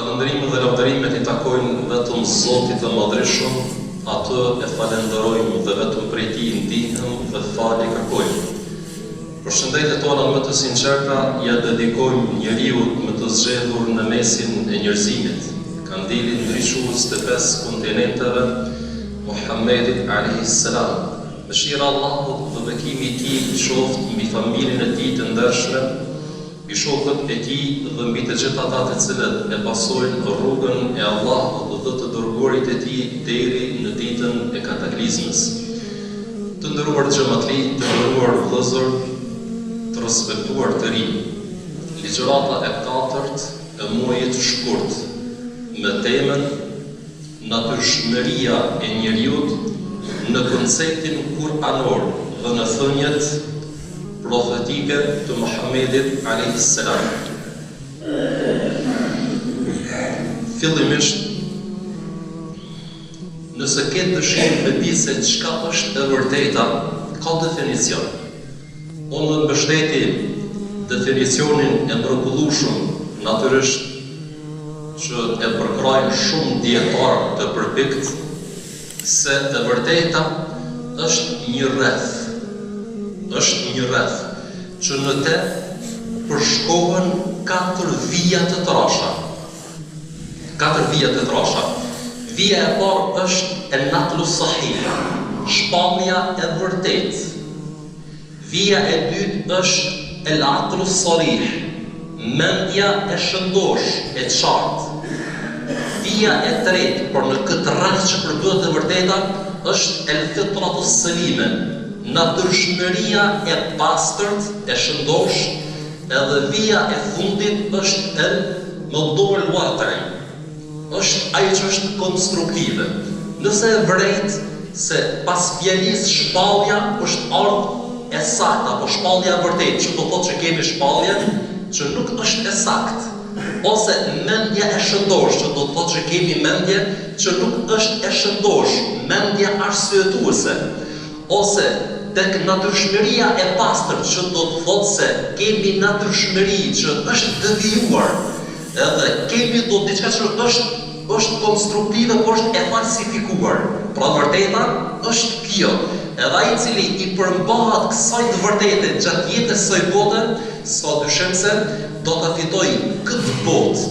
Falënderimet dhe lavdërimet I takojnë vetëm Zotit të Madhreshëm, atë e falenderojmë dhe vetëm prej Tij ndihem dhe falje kërkojmë. Përshëndetjet tona më të sinqerta ja dedikojmë njeriut më të zgjedhur në mesin e njerëzimit, kandilin ndriçues të 5 kontinenteve, Muhammedit alayhis salam. Mëshira e Allahut dhe bekimi I Tij qoftë mbi familjen e Tij të ndershme, I shokët e Tij dhe mbi të gjithë ata të cilët e pasojnë rrugën e Allahut dhe të dërguarit e Tij deri në ditën e kataklizmës. Të nderuar xhamatli, të nderuar vëllezër, të respektuar të rinj. Ligjërata e 4 e muajit të shkurt me temën natyrshmëria e njeriut në konceptin kuranor dhe në thënjet profetike të Muhammedit alayhis salam. Fillimisht, nëse ke dëshirë me di se çka është e vërteta, ka definicion. Unë mbështeti definicionin e mrekullueshëm, natyrisht që e përkrajnë shumë dietarë të përpikt, se e vërteta është një rreth. Është një rreth që në te përshkohen 4 vija të trasha. 4 vija të trasha. Vija e parë është e naqlu sahih, shpallja e vërtet. Vija e dytë është el aqlu sarih, mendja e shëndosh, e qartë. Vija e tretë, por në këtë rreth që përdohet e vërteta, është el fitratu salime, natyrshmëria e pastërt, e shëndosh, edhe vija e fundit është el mawdu' al-waqi. Është ajo që është konstruktive. Nëse e vrejt se pas pjelis shpallja është ardhë e saktë, apo shpallja e vërtet, që do thotë që kemi shpallje që nuk është e saktë, ose mendja e shëndosh, që do thotë që kemi mendje që nuk është e shëndosh, mendja arsyetuese, ose tek natyrshmëria e pastërt, që do të thotë se kemi natyrshmëri që është devijuar, edhe kemi do diçka që është konstruktive, por është e falsifikuar. Pra vërteta është kjo. Edhe ai I cili I përmbahet kësaj të vërtetë gjatë jetës së bote, s'ka dyshim se do ta fitojë këtë botë,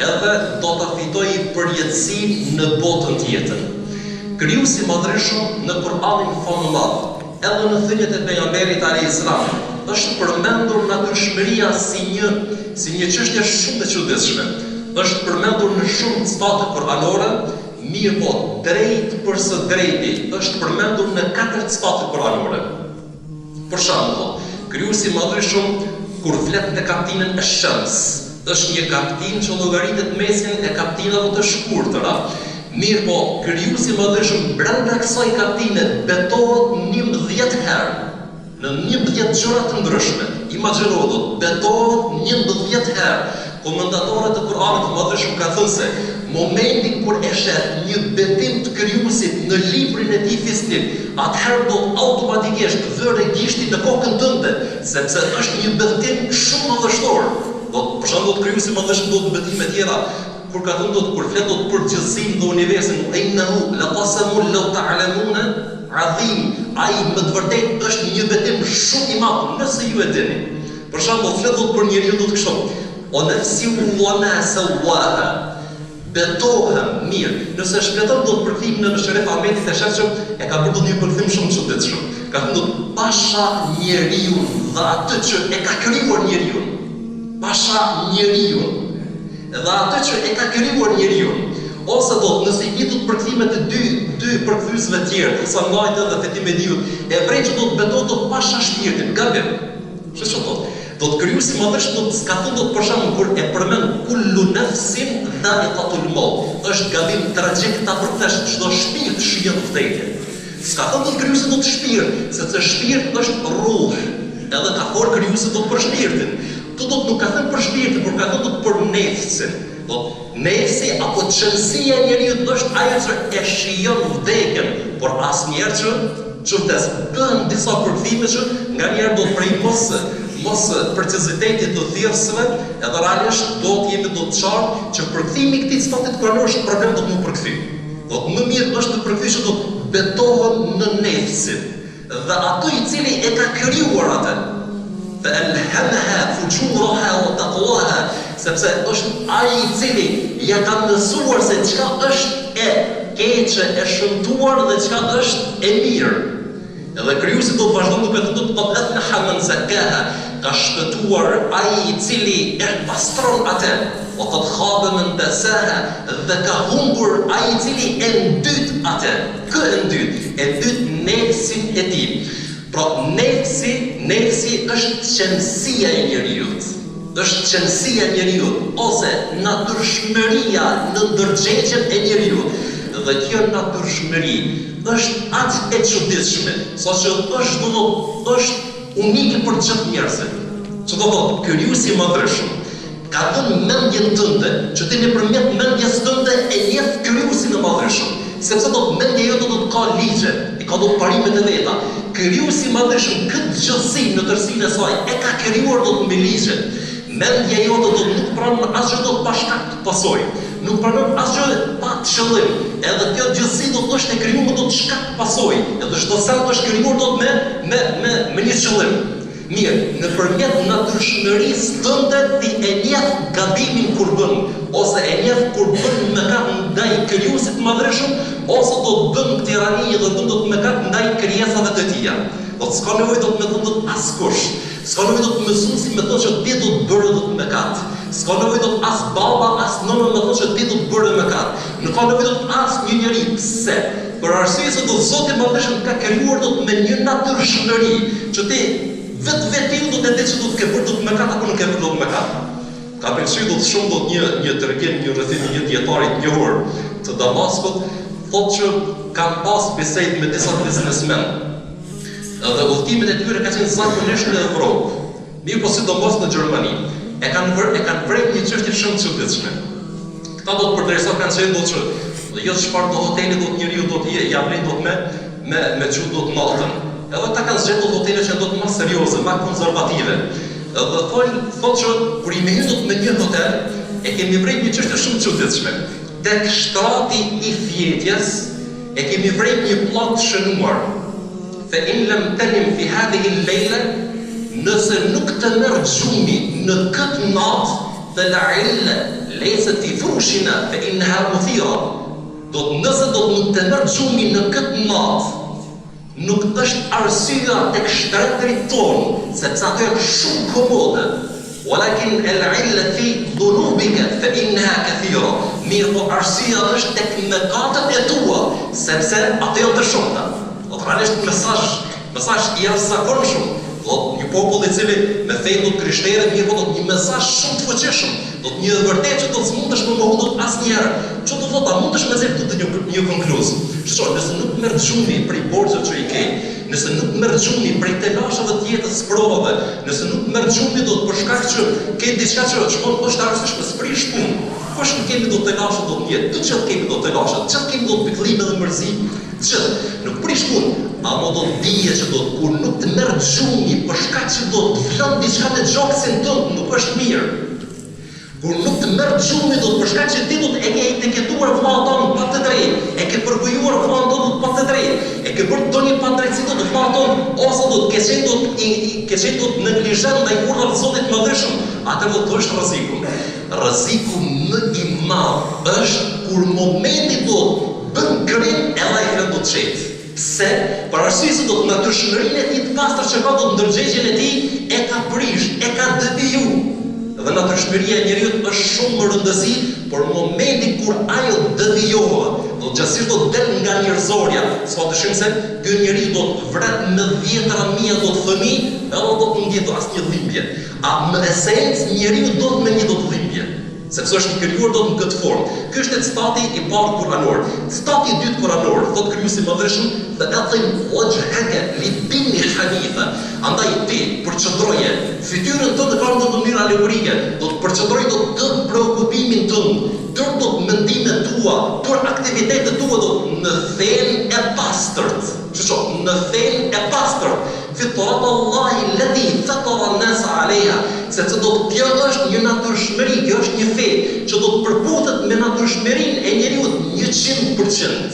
edhe do ta fitojë përjetësinë në botën tjetër. Krijuesi I Madhreshëm në Kur'anin famullar, edhe në thënjet e pejgamberit alayhis salam, është përmendur natyrshmëria si një çështje shumë e çuditshme. Është përmendur në shumë ctate kuranore, mirë po drejt për së drejti është përmendur në 4 ctate kuranore. Për shembull, Krijuesi I Madhreshëm kur flet në kapitullin e Shams, është një kapitull që llogaritet mesin e kapitullave të shkurtëra. Mirë po, Krijuesi I Madhreshëm brenda kësaj kapitule betohet 11 herë, në 11 gjëra të ndryshme. Imagjino, betohet 11 herë. Komentatorët e Kur'anit të Madhreshëm kanë thënë se momentin kur e sheh një betim të Krijuesit në librin e tij fisnik, atëherë do automatikisht vëre gishtin në kokën tënde, sepse është një betim shumë madhështor. Për shembull, Krijuesi I Madhreshëm do të betime tjera, kur ka thënë kur flet për përgjithësinë dhe universin, innahu laqasamun law ta'lamuna azim, ai më të vërtetë është një betim shumë I madh, nëse ju e dini. Për shembull, flet për njeriu do të kështu, o nafsi wa ma sawaha, betohem mirë. Nëse shpjeton do të përkthim në Shëref Ahmedit e Shefshëm, e ka bërë një përkthim shumë çuditshëm. Ka thënë pasha njeriu dhe atë që e ka krijuar njeriu. Pasha njeriu dhe atë që e ka krijuar njeriu. Ose do nëse I vitut përkthimet e dy përkthyesve të tjerë, sa ngajtë dhe Fetim Mediut, e vrej që do të betohet do të pasha shpirtin, gabim. Çfarë thotë? Do të Krijuesi I Madhreshëm do të ska thënë do të për shembull kur e përmend kullu nafsin dha'iqatul maut, është gabim tragjik ta përkthesh çdo shpirt shihet vdekje. Ska thënë do të Krijuesi do të shpirt, sepse shpirti është ruh. Edhe ka thënë Krijuesi do të për shpirtin. Tu do të nuk ka thënë për shpirtin, por ka thënë do të për nefsin. Do nefsi apo çelësia e njeriu është ajo që e shijon vdekjen, por asnjëherë që vdes. Bëhen disa përkthime që nganjëherë do të prej mos precizitetit të thirrësve, edhe realisht do të qartë që përkthimi i këtij stati të kuranor është problem do të më përkthy. Do të më mirë është të përkthy që do të betohen në nefsin. Dhe ato i cili e ka krijuar atë. Fa alhamaha fujuraha wa taqwaha, sepse është ai i cili ja ka mësuar se çka është e keqe, e shëmtuar dhe çka është e mirë. Edhe krijuesi do të vazhdon duke thënë do të aflaha man zakaha, ka shpëtuar ai i cili e pastron atë. O qad khaba man dasaha, dhe ka humbur ai i cili e ndyt atë. Kë e ndyt nefsin e tij. Pra nefsi është qenësia e njeriut. Është qenësia e njeriut ose natyrshmëria në ndërgjegjen e njeriut. Dhe kjo natyrshmëri është aq e çuditshme, saqë është unike për gjithë njerëzit. Që do thotë, krijuesi i madhëshëm ka dhënë mendjen tënde, që ti nëpërmjet mendjes tënde e njeh krijuesin e madhëshëm, sepse do të mendja jote do të ka ligje, ka do parimet e veta. Krijuesi i madhëshëm këtë gjësi në tërësinë e saj e ka krijuar do të me ligje. Mendja jote do të nuk pranon asgjë do të pa shkak të pasojë. Nuk pranon asgjë pa qëllim. Edhe kjo gjësi do të është e krijuar do të shkak të pasojë. Edhe çdo sa do të është krijuar do të me një qëllim. Mirë, nëpërmjet natyrshmërisë tënde ti e njeh gabimin kur bën, ose e njeh kur bën mëkat ndaj krijuesit të madhëshëm, ose do të bën tirani dhe do të mëkat ndaj krijesave të tija. Do të s'ka nevojë do të më thonë askush. S'ka nevojë do të mëson si më thonë që ti do të bërë do të mëkat. S'ka nevojë do të as baba as nëna më thonë që ti do të bërë mëkat. Nuk ka nevojë do të as një njeri. Pse? Për arsye se do Zoti i madhëshëm ka krijuar do të me një natyrshmëri, që ti vetë do të di që do të ke bërë do të mëkat apo nuk ke bërë do të mëkat. Ka pëlqyer do të shumë do të një tërheqim një rrethim një dietari të njohur të Damaskut, thotë që kanë pas bisedë me disa biznesmen. Dhe udhëtimet e tyre ka qenë zakonisht në Evropë. Mirë po sidomos në Gjermani. E kanë vrejt një çështje shumë të çuditshme. Këta do të përderisa kanë qenë do të jo çfarë do hoteli do të njeriu do të ja vlen do të me çu do të natën. Edhe ta kanë zgjedhur hotele që do të më serioze, më konservative. Edhe thonë që kur i merr do të me një hotel, e kemi vrejt një çështje shumë të çuditshme. Tek shtrati i fjetjes e kemi vrejt një pllak të shënuar. Fa in lam tanim fi hadhihi al-layla, nëse nuk të merr xhumi në këtë natë, fa la'illa laysat fi furushina fa innaha muthira. Nëse do të nuk të merr xhumi në këtë natë, nuk është arsyeja tek shtretërit tonë, sepse ato janë shumë komode. Walakin al-'illa fi dhunubika fa innaha kathira. Mirë po arsyeja është tek mëkatet e tua, sepse ato janë të shumta. Realisht mesazh i jashtëzakonshëm. Do një popull i cili me fe do të krishterë, mirë po do një mesazh shumë të fuqishëm. Do të një vërtet që do të smundesh më mohu asnjëherë. Ço do thotë, mundesh me zë të një konkluz. Shqo, nëse nuk merr xhumi për borxhet që i ke, nëse nuk merr xhumi për telashave të jetës provave, nëse nuk merr xhumi do të për shkak që ke diçka që shkon poshtë arsyeshme sprish punë. Kush nuk kemi do të telashe do të jetë, të çfarë kemi do të telashe, çfarë kemi do të pikëllime dhe mërzi. Nuk prish punë, ama do të dije që do të kur nuk të merr xhumi për shkak që do të flon diçka në xhoksin tënd, nuk është mirë. Kur nuk të merr xhumi do të për shkak që ti do të e ke etiketuar vllaton pa të drejtë, e ke përgojuar vllaton pa të drejtë, e ke bërë ndonjë pa drejtësi do të vllaton ose do të kesh do të neglizhon ndaj urdhave të Zotit të Madhëshëm, atë do të është rreziku. Rreziku më i madh është kur momenti do bën krim edhe ai do të çet. Pse? Për arsye se do të natyrshmërinë e tij të pastër që ka do të ndërgjegjen e tij e ka prish, e ka devijuar. Dhe natyrshmëria e njeriu është shumë më rëndësi, por momenti kur ajo devijohet, do gjasisht do të del nga njerëzorja, s'ka dyshim se ky njeriu do të vret me 10.000 do të fëmijë, edhe do të ngjitë asnjë dhimbje. Në esencë njeriu do të me një do të dhimbje. Sepse është i krijuar do të në këtë formë. Ky është stati i parë kuranor. Stati i dytë kuranor, thotë krijuesi i Madhëshëm, "Fa aqim wajhaka lid-dini hanifa." Andaj ti përqendroje fytyrën tënde ka në mënyrë alegorike, do të përqendroje do të preokupimin tënd, tërë do të mendimet tua, tërë aktivitetet tua do në fenë e pastërt. Në fenë e pastërt. Fitrat Allahi alladhi fatara an-nasa 'alayha, sepse kjo është një natyrshmëri, kjo është një fe që do të përputet me natyrshmërinë e njeriu 100%.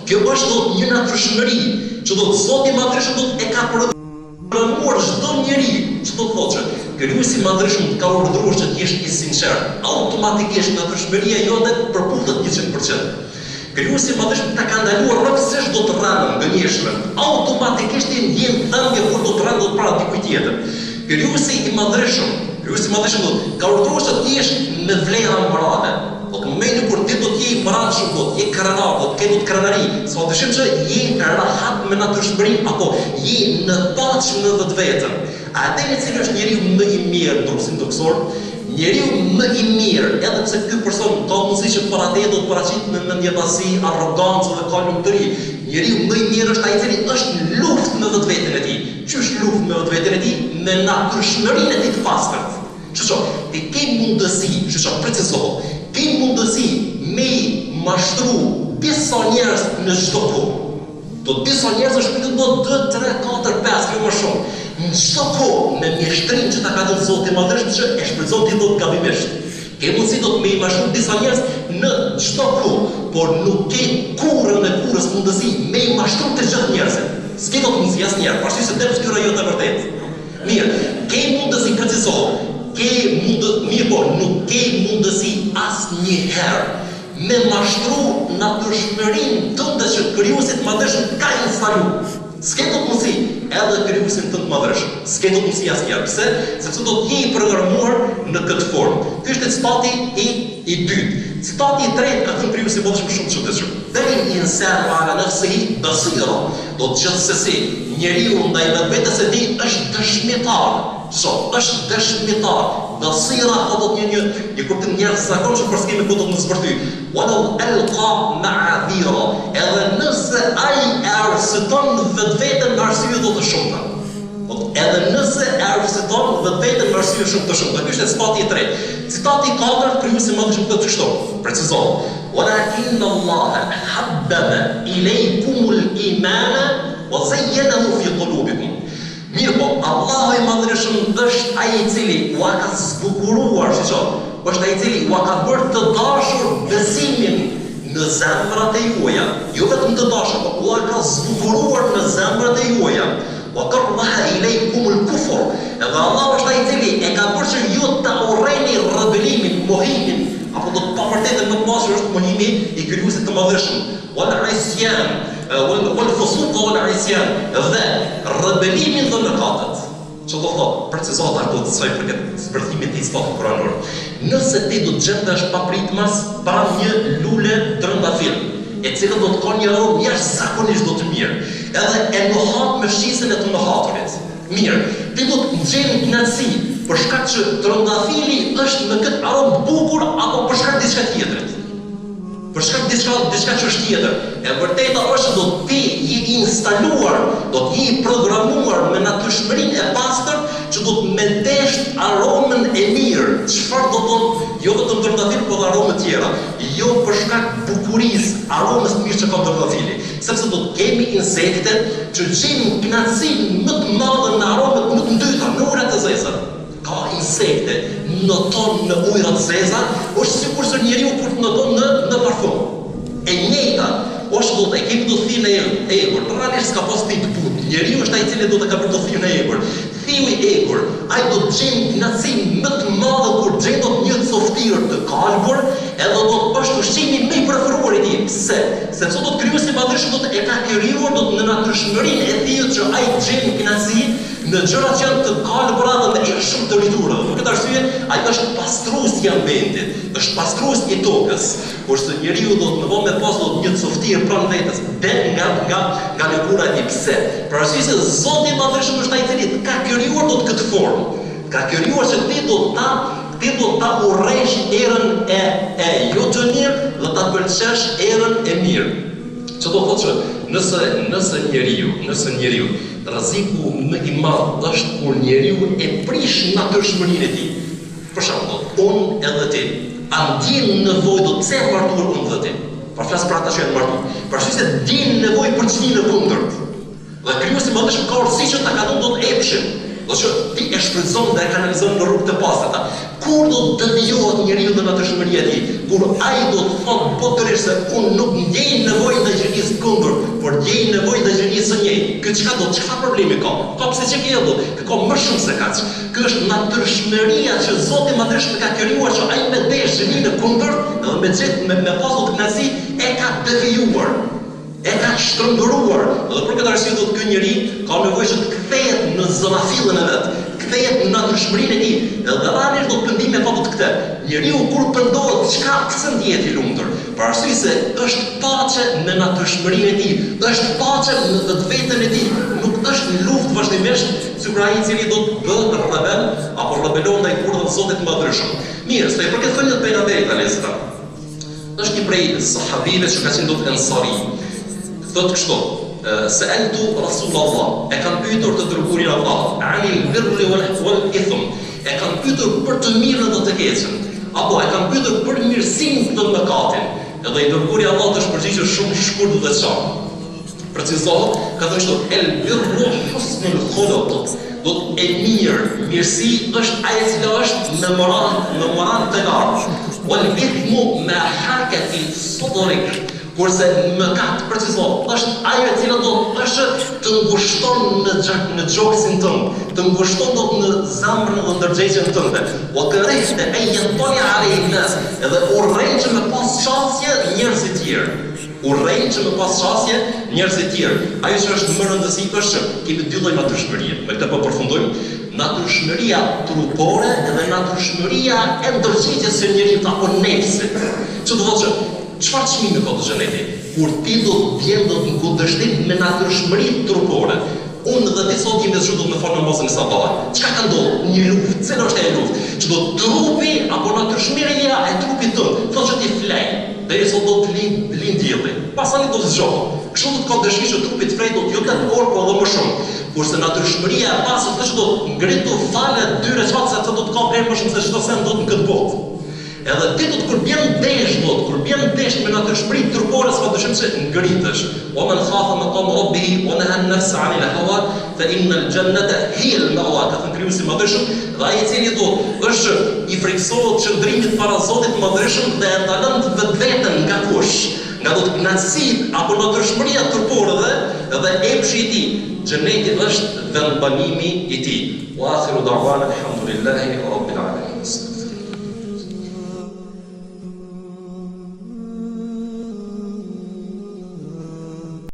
Kjo është një natyrshmëri që Zoti i Madhërisht e ka programuar çdo njeri, që do të thotë krijuesi i Madhërisht ka urdhëruar që të jesh i sinqert, automatikisht natyrshmëria jote përputet 100%. Krijuesi i Madhërisht ta ka ndaluar rrëfësisht do të rënë gënjeshtër, automatikisht i ndjen dhëmbje kur do të rënë do të para dikujt tjetër. Krijuesi i Madhërisht ka urdhëruar që të jesh me vlera morale. Po në momentin kur ti do të je i brendshëm, do të je krenar, do të ke krenari, s'ka dyshim që je rahat me natyrshmërinë apo je në paqe me vetveten. Atë i cili është njeriu më i mirë në rrugën toksor, njeriu më i mirë, edhe pse ky person ka mundësi që para te do të paraqitet me mendjepasi, arrogancë dhe kalumtëri. Njeriu më i mirë është ai i cili është në luftë me vetveten e tij. Ç'është luftë me vetveten e tij? Me natyrshmërinë e tij të pastërt. Ti ke mundësi, precizohu, ke mundësi me mashtru disa njerëz në çdo kohë. Do disa njerëz është pyetën do 2, 3, 4, 5 kjo më shumë. Në çdo kohë me mjeshtrin që ta ka dhënë Zoti i Madhërisht që e shfrytëzon ti do të gabimisht. Ke mundësi do të me mashtru disa njerëz në çdo kohë, por nuk ke kurrën e kurrës mundësi me mashtru të gjithë njerëzit. S'ke do të mundësi asnjëherë, pasi se deri fytyra jote vërtet. Mirë, ke mundësi precizohu. Nuk ke mundësi asnjëherë me mashtru natyrshmërinë tënde që krijuesi i Madhërisht ka instaluar. S'ke do të mundësi edhe krijuesin tënd Madhërisht. S'ke do të mundësi asnjëherë. Pse? Sepse do të je i programuar në këtë formë. Ky është citati i dytë. Citati i tretë ka thënë krijuesi i Madhërisht shumë çuditshëm. Bel insanu ala nafsihi basira. Do të gjithsesi njeriu ndaj vetes së tij është dëshmitar. Është dëshmitar. Basira ka do të një kuptim njerëz zakonisht për skemi ku do të më zbërthy. Walau alqa ma'adhira. Edhe nëse ai arsyton vetveten në arsye do të shumta. Edhe nëse arsyton vetveten në arsye shumë të shumta. Ky është citati i tretë. Citati i katërt krijuesi i Madhërisht këtë kështu. Precizohu. Walakin Allah habbaba ilaykumul imana wa zayyanahu fi qulubikum. Mirë po, Allahu i Madhërisht është ai i cili ua ka zbukuruar, është ai i cili ua ka bërë të dashur besimin në zemrat e juaja. Jo vetëm të dashur, por ua ka zbukuruar në zemrat e juaja. Wa karaha ilaykumul kufr. Edhe Allahu është ai i cili e ka bërë që ju ta urreni rebelimin, mohimin, apo do të pavërtetën më pas është mohimi i krijuesit të Madhërisht. Wal isyan والفسوق والعصيان dhe rebelimin dhe mëkatet. Që do thotë, precizohet ato të saj përket zbërthimit të islatit kuranor. Nëse ti do të gjendesh papritmas pranë një lule trëndafil, e cila do të ka një aromë jashtëzakonisht do të mirë, edhe e nohat me shqisën e të nohaturit. Mirë, ti do të gjenë knatësi për shkak që trëndafili është me këtë aromë bukur apo për shkak diçka tjetrit. Për shkak diçka që është tjetër. E vërteta është do të je instaluar, do të je programuar me natyrshmërinë e pastër që do të mendesh aromën e mirë. Çfarë do të thonë, jo vetëm trëndafil, por dhe aromë tjera. Jo për shkak bukurisë, aromës të mirë që ka trëndafili. Sepse do të kemi insekte që gjejnë kënaqësinë më të madhe në aromat më të ndyta, në ujërat e zeza. Ka insekte në tonë në ujërat zeza, është sikur se njeriu kur të noton në parfum. E njëjta, është do të kemi do të thirrë në egur, realisht s'ka pas ti të punë. Njeriu është ai i cili do të ka bërë do të thirrë në egur. Thiu i egur, ai do të gjejë kënaqësinë më të madhe kur gjen do të një coftir të kalbur, edhe do të është ushqimi më i preferuar i tij. Pse? Sepse do të krijuesi i Madhërisht do të e ka krijuar do të në natyrshmërinë e tij që ai gjen kënaqësi në gjërat që janë të kalbura dhe me shumë të lidhura. Për këtë arsye, ai është pastrues i ambientit, është pastrues i tokës. Kurse njeriu do të më me pas do të një coftir pranë vetes, ben nga lëkura e tij. Pse? Për arsye se Zoti i Madhërisht është ai i cili ka krijuar do të këtë formë. Ka krijuar që ti do ta urrësh erën e jo të mirë dhe ta pëlqesh erën e mirë. Që do thotë që nëse njeriu rreziku më i madh është kur njeriu e prish natyrshmërinë e tij. Për shembull, unë edhe ti, a ndjen nevojë do të pse martuar unë dhe ti? Për flas për ata që janë martuar. Për shkak se ndjen nevojë për çmimin e kundërt. Dhe krijuesi më është ka urësi që ta ka dhënë do të epshin. Do që ti e shfrytëzon dhe e kanalizon në rrugë të pastërta. Kur do të devijohet njeriu dhe natyrshmëria e tij? Kur ai do të thotë potërisht se unë nuk ndjej nevojë ndaj gjinisë kundër, por ndjej nevojë ndaj gjinisë së njëjtë. Çfarë problemi ka? Ka pse që ke ellë? Ka më shumë se kaq. Ky është natyrshmëria që Zoti madhësht ka krijuar që ai me desh gjininë kundër, dhe me pasur të kënaqësi e ka devijuar. E ka shtrënguruar. Dhe për këtë arsye do të ky njeri ka nevojë që të kthehet në zonafillën e vet, kthehet në natyrshmërinë e tij. Dhe realisht do të pëndijë me fatot këtë. Njeriu kur pëndohet, çka pse ndihet i lumtur? Për arsye se është paqe në natyrshmërinë e tij, është paqe në vetveten e tij. Nuk është në luftë vazhdimisht, sikur ai i cili do të bëhet rebel apo rebelon ndaj urdhave të Zotit të Madhërisht. Mirë, sa i përket thënies të pejgamberit alayhis. Është një prej sahabive që ka qenë do të ansari. Thotë kështu, sa'altu Rasulullah, e kam pyetur të dërguarin e Allahut, anil birri wal ithm, e kam pyetur për të mirën dhe të keqen, apo e kam pyetur për mirësinë dhe mëkatin. Edhe i dërguari i Allahut është përgjigjur shumë shkurt dhe qartë. Precizohet, ka thënë kështu, el birru husnul khuluq, do të e mirësi është ajo që është në moral të lartë. Wal ithmu ma haka fi sadrik. Kurse mëkat precizohet është ajo e cila do është të ngushton në gjoksin tënd, të ngushton dot në zemrën dhe ndërgjegjën tënde. O të rrejtë e jentoni alej nas, edhe urrejnë që me pas qasje njerëz të tjerë. Urrejnë që me pas qasje njerëz të tjerë. Ajo që është më rëndësi është që kemi dy lloj natyrshmërie. Me këtë po përfundojmë. Natyrshmëria trupore dhe natyrshmëria e ndërgjegjjes së njeriu apo nefsit. Që do thotë që çfarë çmimi ka të xheneti? Kur ti do të vjen do të kundërshtim me natyrshmërinë trupore. Unë dhe ti sot jemi zhduar në formë namazin e sabahut. Çka ka ndodhur? Një luftë. Cila është ajo luftë? Që do trupi apo natyrshmëria e trupit tënd, thotë që ti flej, derisa do të lind dielli. Pasani do të zgjohet. Kështu do të ka dëshirë që trupi të flej do të jetë orë po edhe më shumë. Kurse natyrshmëria e pasur thotë që do të ngritur fale dy recfat se do të ka bler më shumë se çdo sen do të në këtë botë. Edhe ti do të kur bjen desh me natyrshmërinë trupore s'ka dyshim se ngritesh. Wa man khafa maqam rabbihi wa naha an-nafsa 'anil hawa fa inna al-jannata hiya al-ma'wa. Ka thënë Krijuesi i Madhërisht, dhe ai i cili do është i friksohet çndrimit para Zotit të Madhërisht dhe e ndalon vetveten nga kush, nga do të kënaqësit apo natyrshmëria trupore dhe epshi i tij. Xheneti është vendbanimi i tij. Wa akhiru da'wana alhamdulillahi rabbil alamin.